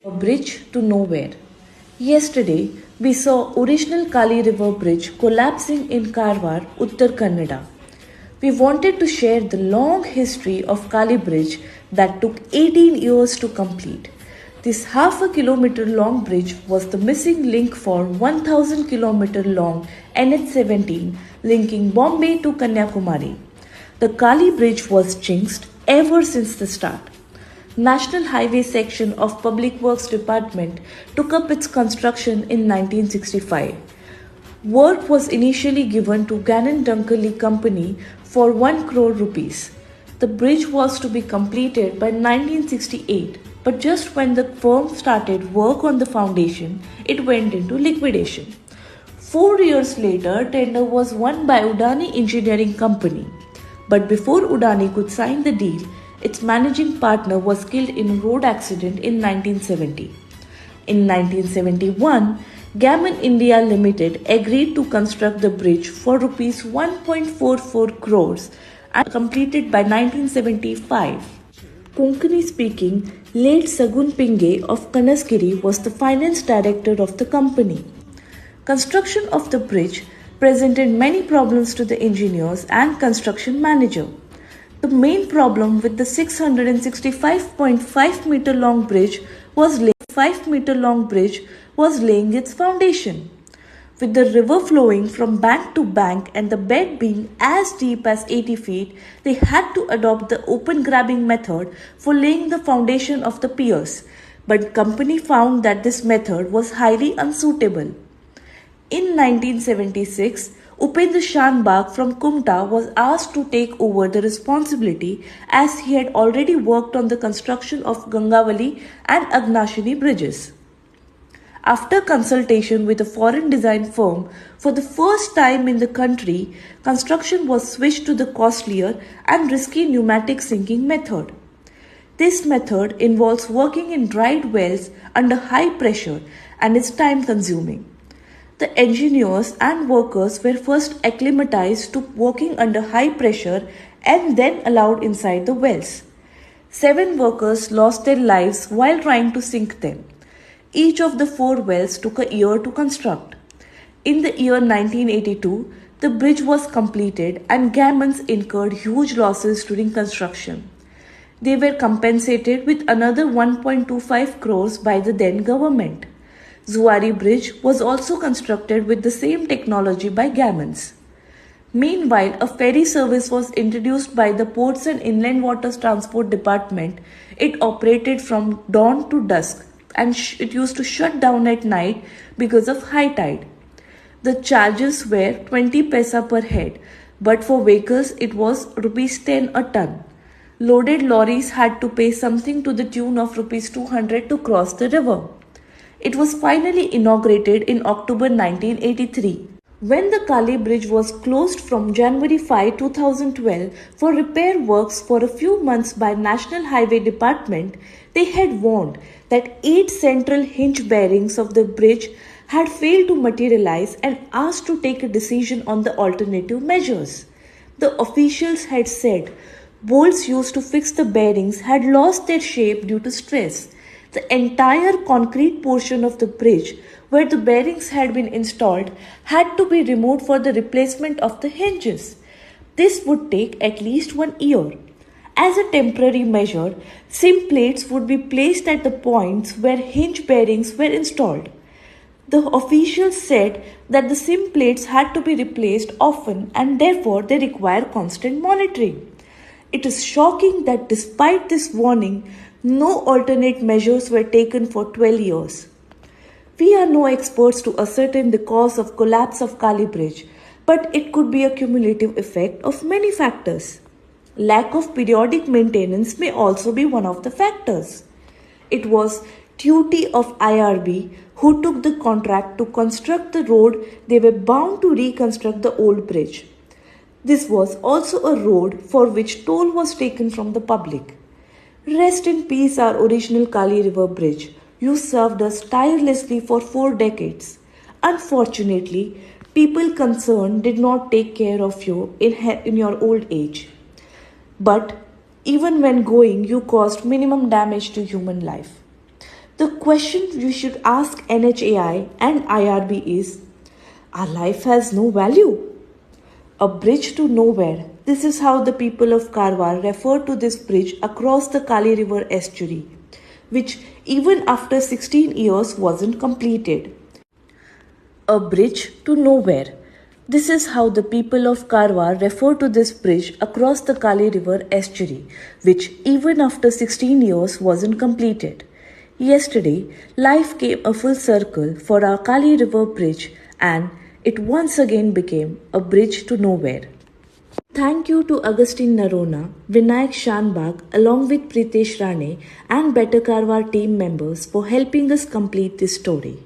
A bridge to nowhere. Yesterday, we saw original Kali River Bridge collapsing in Karwar, Uttar Kannada. We wanted to share the long history of Kali Bridge that took 18 years to complete. This half a kilometer long bridge was the missing link for 1000-kilometer long NH17 linking Bombay to Kanyakumari. The Kali Bridge was jinxed ever since the start. National Highway section of Public Works Department took up its construction in 1965. Work was initially given to Gannon Dunkerley Company for 1 crore rupees. The bridge was to be completed by 1968, but just when the firm started work on the foundation, it went into liquidation. 4 years later, tender was won by Udani Engineering Company. But before Udani could sign the deal, its managing partner was killed in a road accident in 1970. In 1971, Gammon India Limited agreed to construct the bridge for Rs 1.44 crores and completed by 1975. Konkani speaking, late Sagun Pinge of Kanasgiri was the finance director of the company. Construction of the bridge presented many problems to the engineers and construction manager. The main problem with the 665.5 meter long bridge was laying its foundation. With the river flowing from bank to bank and the bed being as deep as 80 feet, they had to adopt the open grabbing method for laying the foundation of the piers. But company found that this method was highly unsuitable. In 1976, Upendra Shanbag from Kumta was asked to take over the responsibility as he had already worked on the construction of Gangavali and Agnashini bridges. After consultation with a foreign design firm, for the first time in the country, construction was switched to the costlier and risky pneumatic sinking method. This method involves working in dried wells under high pressure and is time consuming. The engineers and workers were first acclimatized to working under high pressure and then allowed inside the wells. 7 workers lost their lives while trying to sink them. Each of the 4 wells took a year to construct. In the year 1982, the bridge was completed and Gammons incurred huge losses during construction. They were compensated with another 1.25 crores by the then government. Zuari Bridge was also constructed with the same technology by Gammons. Meanwhile, a ferry service was introduced by the Ports and Inland Waters Transport Department. It operated from dawn to dusk and it used to shut down at night because of high tide. The charges were 20 paisa per head, but for vehicles it was Rs 10 a ton. Loaded lorries had to pay something to the tune of Rs 200 to cross the river. It was finally inaugurated in October 1983. When the Kali Bridge was closed from January 5, 2012 for repair works for a few months by National Highway Department, they had warned that 8 central hinge bearings of the bridge had failed to materialize and asked to take a decision on the alternative measures. The officials had said bolts used to fix the bearings had lost their shape due to stress. The entire concrete portion of the bridge where the bearings had been installed had to be removed for the replacement of the hinges. This would take at least 1 year. As a temporary measure, SIM plates would be placed at the points where hinge bearings were installed. The officials said that the SIM plates had to be replaced often and therefore they require constant monitoring. It is shocking that despite this warning, no alternate measures were taken for 12 years. We are no experts to ascertain the cause of collapse of Kali Bridge, but it could be a cumulative effect of many factors. Lack of periodic maintenance may also be one of the factors. It was duty of IRB who took the contract to construct the road. They were bound to reconstruct the old bridge. This was also a road for which toll was taken from the public. Rest in peace, our original Kali River Bridge. You served us tirelessly for 4 decades. Unfortunately, people concerned did not take care of you in your old age. But even when going, you caused minimum damage to human life. The question we should ask NHAI and IRB is, our life has no value. A bridge to nowhere. This is how the people of Karwar refer to this bridge across the Kali River estuary, which even after 16 years wasn't completed. A bridge to nowhere. This is how the people of Karwar refer to this bridge across the Kali River estuary, which even after 16 years wasn't completed. Yesterday, life came a full circle for our Kali River bridge, and it once again became a bridge to nowhere. Thank you to Agustin Narona, Vinayak Shanbag, along with Pritesh Rane and Better Karwar team members for helping us complete this story.